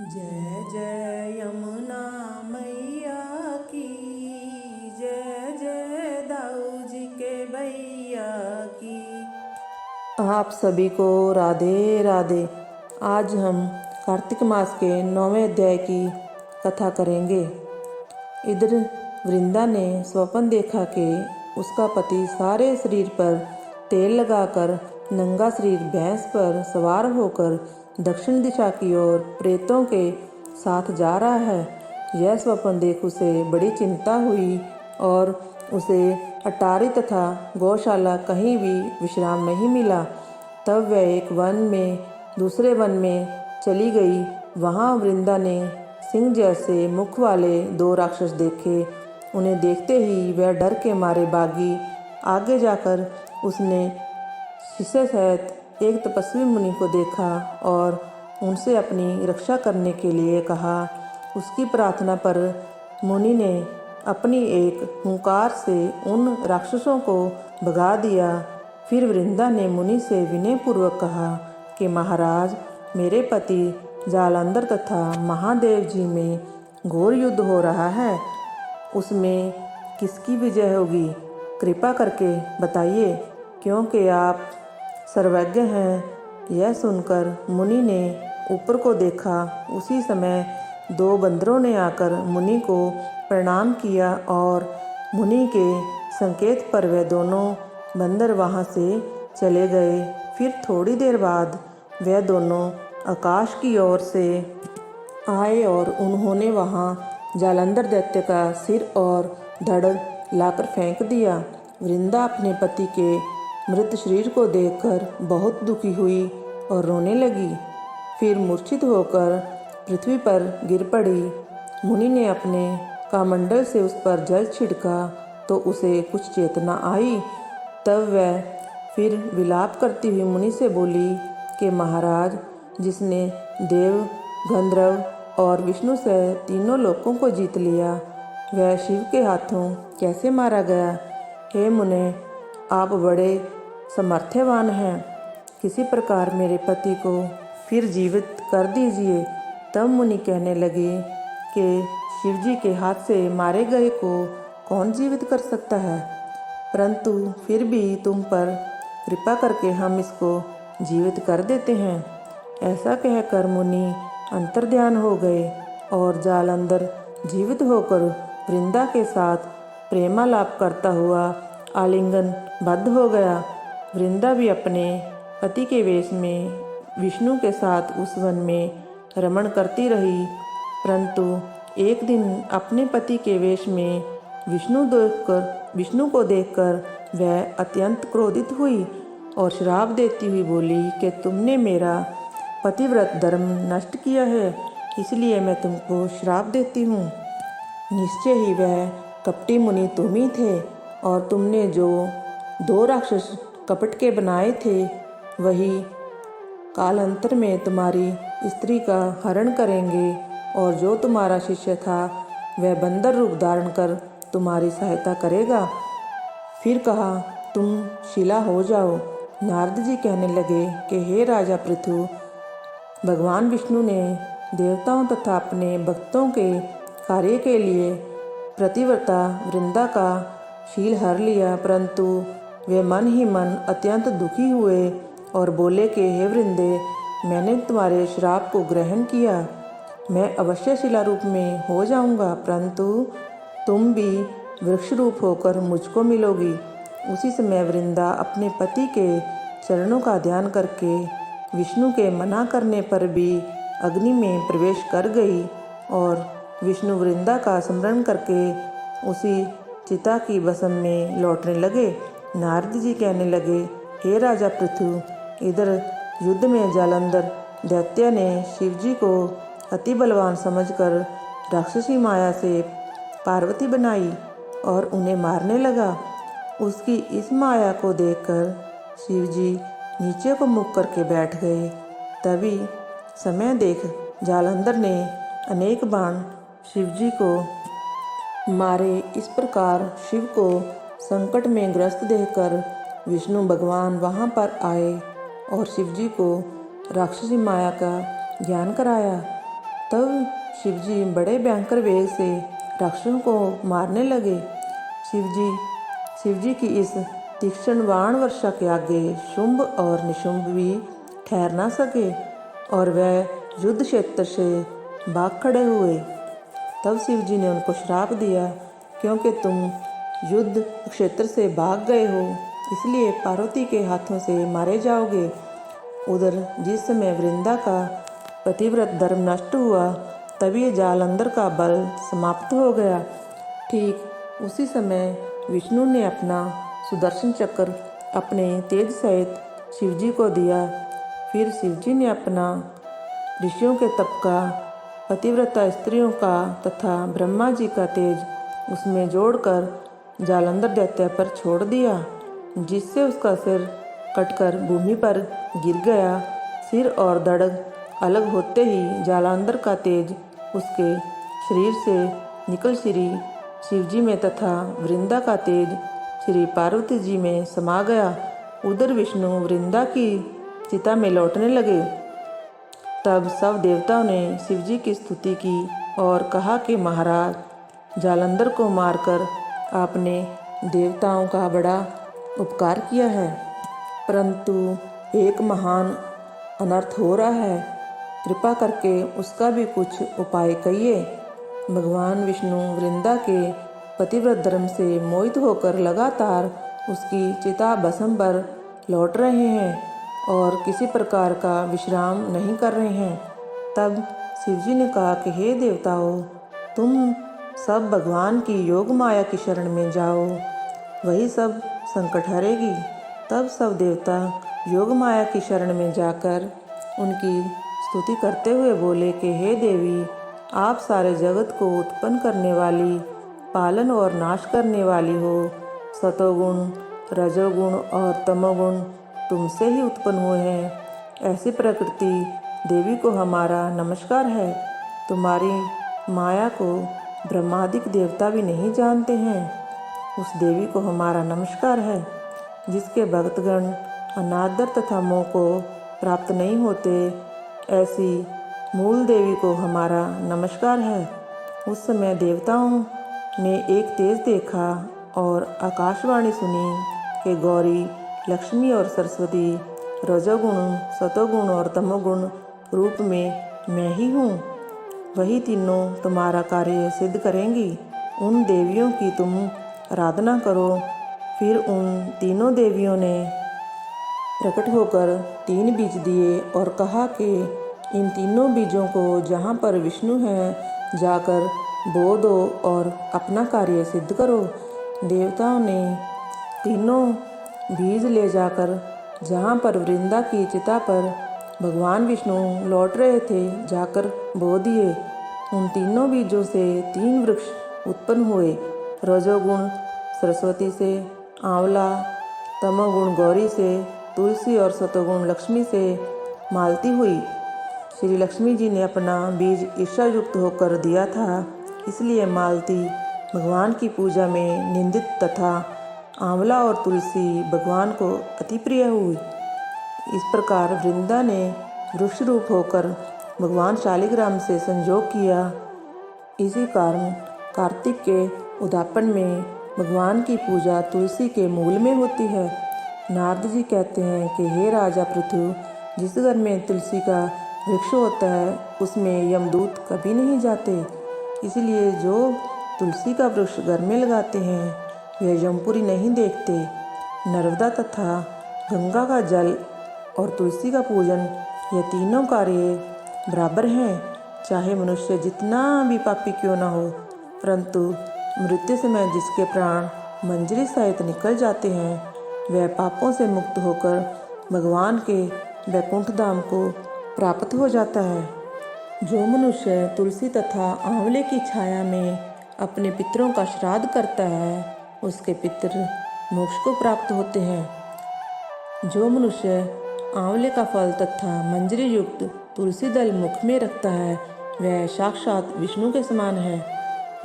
जय जय यमुना मैया की, जय जय दाऊ जी के भैया की। आप सभी को राधे राधे। आज हम कार्तिक मास के 9वें अध्याय की कथा करेंगे। इधर वृंदा ने स्वप्न देखा कि उसका पति सारे शरीर पर तेल लगाकर नंगा शरीर भैंस पर सवार होकर दक्षिण दिशा की ओर प्रेतों के साथ जा रहा है। यह स्वप्न देख उसे बड़ी चिंता हुई और उसे अटारी तथा गौशाला कहीं भी विश्राम नहीं मिला। तब वह एक वन में दूसरे वन में चली गई। वहाँ वृंदा ने सिंह जैसे मुख वाले 2 राक्षस देखे। उन्हें देखते ही वह डर के मारे भागी। आगे जाकर उसने शिष्य सहित एक तपस्वी मुनि को देखा और उनसे अपनी रक्षा करने के लिए कहा। उसकी प्रार्थना पर मुनि ने अपनी एक हुंकार से उन राक्षसों को भगा दिया। फिर वृंदा ने मुनि से विनयपूर्वक कहा कि महाराज, मेरे पति जालंधर तथा महादेव जी में घोर युद्ध हो रहा है। उसमें किसकी विजय होगी, कृपा करके बताइए, क्योंकि आप सर्वज्ञ हैं। यह सुनकर मुनि ने ऊपर को देखा। उसी समय 2 बंदरों ने आकर मुनि को प्रणाम किया और मुनि के संकेत पर वे दोनों बंदर वहाँ से चले गए। फिर थोड़ी देर बाद वे दोनों आकाश की ओर से आए और उन्होंने वहाँ जालंधर दैत्य का सिर और धड़ लाकर फेंक दिया। वृंदा अपने पति के मृत शरीर को देखकर बहुत दुखी हुई और रोने लगी। फिर मूर्छित होकर पृथ्वी पर गिर पड़ी। मुनि ने अपने कमंडल से उस पर जल छिड़का तो उसे कुछ चेतना आई। तब वह फिर विलाप करती हुई मुनि से बोली कि महाराज, जिसने देव, गंधर्व और विष्णु से तीनों लोकों को जीत लिया, वह शिव के हाथों कैसे मारा गया। हे मुने, आप बड़े सामर्थ्यवान हैं। किसी प्रकार मेरे पति को फिर जीवित कर दीजिए। तब मुनि कहने लगे कि शिवजी के हाथ से मारे गए को कौन जीवित कर सकता है, परंतु फिर भी तुम पर कृपा करके हम इसको जीवित कर देते हैं। ऐसा कहकर मुनि अंतर्ध्यान हो गए और जालंधर जीवित होकर वृंदा के साथ प्रेमालाप करता हुआ आलिंगन बद्ध हो गया। वृंदा भी अपने पति के वेश में विष्णु के साथ उस वन में रमण करती रही, परंतु एक दिन अपने पति के वेश में विष्णु को देखकर वह अत्यंत क्रोधित हुई और श्राप देती हुई बोली कि तुमने मेरा पतिव्रत धर्म नष्ट किया है, इसलिए मैं तुमको श्राप देती हूँ। निश्चय ही वह कपटी मुनि तुम ही थे और तुमने जो 2 राक्षस कपट के बनाए थे, वही कालांतर में तुम्हारी स्त्री का हरण करेंगे और जो तुम्हारा शिष्य था वह बंदर रूप धारण कर तुम्हारी सहायता करेगा। फिर कहा, तुम शिला हो जाओ। नारद जी कहने लगे कि हे राजा पृथु, भगवान विष्णु ने देवताओं तथा अपने भक्तों के कार्य के लिए प्रतिव्रता वृंदा का शील हर लिया, परंतु वे मन ही मन अत्यंत दुखी हुए और बोले कि हे वृंदे, मैंने तुम्हारे श्राप को ग्रहण किया। मैं अवश्य शिला रूप में हो जाऊंगा, परंतु तुम भी वृक्ष रूप होकर मुझको मिलोगी। उसी समय वृंदा अपने पति के चरणों का ध्यान करके विष्णु के मना करने पर भी अग्नि में प्रवेश कर गई और विष्णु वृंदा का स्मरण करके उसी चिता की भस्म में लौटने लगे। नारद जी कहने लगे, हे राजा पृथु, इधर युद्ध में जालंधर दैत्य ने शिवजी को अति बलवान समझकर राक्षसी माया से पार्वती बनाई और उन्हें मारने लगा। उसकी इस माया को देखकर शिवजी नीचे को मुख करके बैठ गए। तभी समय देख जालंधर ने अनेक बाण शिवजी को मारे। इस प्रकार शिव को संकट में ग्रस्त देखकर विष्णु भगवान वहाँ पर आए और शिवजी को राक्षसी माया का ज्ञान कराया। तब शिवजी बड़े भयंकर वेग से राक्षसों को मारने लगे। शिवजी की इस तीक्ष्ण बाण वर्षा के आगे शुंभ और निशुंभ भी ठहर ना सके और वह युद्ध क्षेत्र से भाग खड़े हुए। तब शिवजी ने उनको श्राप दिया, क्योंकि तुम युद्ध क्षेत्र से भाग गए हो, इसलिए पार्वती के हाथों से मारे जाओगे। उधर जिस समय वृंदा का पतिव्रत धर्म नष्ट हुआ, तभी जालंधर का बल समाप्त हो गया। ठीक उसी समय विष्णु ने अपना सुदर्शन चक्र अपने तेज सहित शिवजी को दिया। फिर शिवजी ने अपना ऋषियों के तप का, पतिव्रता स्त्रियों का तथा ब्रह्मा जी का तेज उसमें जोड़कर जालंधर दैत्य पर छोड़ दिया, जिससे उसका सिर कटकर भूमि पर गिर गया। सिर और धड़ अलग होते ही जालंधर का तेज उसके शरीर से निकल श्री शिवजी में तथा वृंदा का तेज श्री पार्वती जी में समा गया। उधर विष्णु वृंदा की चिता में लौटने लगे। तब सब देवताओं ने शिवजी की स्तुति की और कहा कि महाराज, जालंधर को मारकर आपने देवताओं का बड़ा उपकार किया है, परंतु एक महान अनर्थ हो रहा है, कृपा करके उसका भी कुछ उपाय कहिए। भगवान विष्णु वृंदा के पतिव्रत धर्म से मोहित होकर लगातार उसकी चिता भस्म पर लौट रहे हैं और किसी प्रकार का विश्राम नहीं कर रहे हैं। तब शिवजी ने कहा कि हे देवताओं, तुम सब भगवान की योग माया की शरण में जाओ, वही सब संकट हरेगी। तब सब देवता योग माया की शरण में जाकर उनकी स्तुति करते हुए बोले कि हे देवी, आप सारे जगत को उत्पन्न करने वाली, पालन और नाश करने वाली हो। सतोगुण, रजोगुण और तमोगुण तुमसे ही उत्पन्न हुए हैं। ऐसी प्रकृति देवी को हमारा नमस्कार है। तुम्हारी माया को ब्रह्मादिक देवता भी नहीं जानते हैं। उस देवी को हमारा नमस्कार है, जिसके भक्तगण अनादर तथा मोह को प्राप्त नहीं होते। ऐसी मूल देवी को हमारा नमस्कार है। उस समय देवताओं ने एक तेज देखा और आकाशवाणी सुनी कि गौरी, लक्ष्मी और सरस्वती रजोगुण, सतोगुण और तमोगुण रूप में मैं ही हूँ। वही तीनों तुम्हारा कार्य सिद्ध करेंगी। उन देवियों की तुम आराधना करो। फिर उन तीनों देवियों ने प्रकट होकर 3 बीज दिए और कहा कि इन तीनों बीजों को जहाँ पर विष्णु है जाकर बो दो और अपना कार्य सिद्ध करो। देवताओं ने तीनों बीज ले जाकर जहाँ पर वृंदा की चिता पर भगवान विष्णु लौट रहे थे जाकर बो दिए। उन तीनों बीजों से 3 वृक्ष उत्पन्न हुए। रजोगुण सरस्वती से, आंवला, तमोगुण गौरी से, तुलसी और सतोगुण लक्ष्मी से मालती हुई। श्री लक्ष्मी जी ने अपना बीज ईर्ष्या युक्त होकर दिया था, इसलिए मालती भगवान की पूजा में निंदित तथा आंवला और तुलसी भगवान को अति प्रिय हुई। इस प्रकार वृंदा ने वृक्ष रूप होकर भगवान शालिग्राम से संयोग किया। इसी कारण कार्तिक के उद्यापन में भगवान की पूजा तुलसी के मूल में होती है। नारद जी कहते हैं कि हे राजा पृथु, जिस घर में तुलसी का वृक्ष होता है उसमें यमदूत कभी नहीं जाते। इसलिए जो तुलसी का वृक्ष घर में लगाते हैं वे यमपुरी नहीं देखते। नर्मदा तथा गंगा का जल और तुलसी का पूजन, ये तीनों कार्य बराबर हैं। चाहे मनुष्य जितना भी पापी क्यों न हो, परंतु मृत्यु समय जिसके प्राण मंजरी सहित निकल जाते हैं वह पापों से मुक्त होकर भगवान के वैकुंठ धाम को प्राप्त हो जाता है। जो मनुष्य तुलसी तथा आंवले की छाया में अपने पितरों का श्राद्ध करता है उसके पितर मोक्ष को प्राप्त होते हैं। जो मनुष्य आंवले का फल तथा मंजरी युक्त तुलसी दल मुख में रखता है वह साक्षात विष्णु के समान है।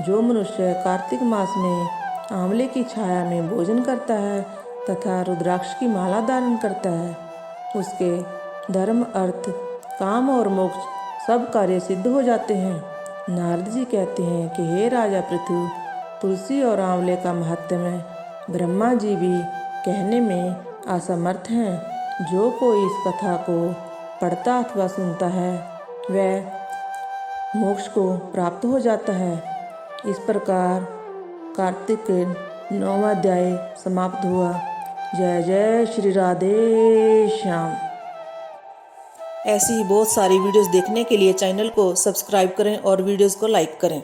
जो मनुष्य कार्तिक मास में आंवले की छाया में भोजन करता है तथा रुद्राक्ष की माला धारण करता है उसके धर्म, अर्थ, काम और मोक्ष सब कार्य सिद्ध हो जाते हैं। नारद जी कहते हैं कि हे राजा पृथु, तुलसी और आंवले का महात्म्य ब्रह्मा जी भी कहने में असमर्थ हैं। जो कोई इस कथा को पढ़ता अथवा सुनता है वह मोक्ष को प्राप्त हो जाता है। इस प्रकार कार्तिक 9वां अध्याय समाप्त हुआ। जय जय श्री राधे श्याम। ऐसी ही बहुत सारी वीडियोस देखने के लिए चैनल को सब्सक्राइब करें और वीडियोस को लाइक करें।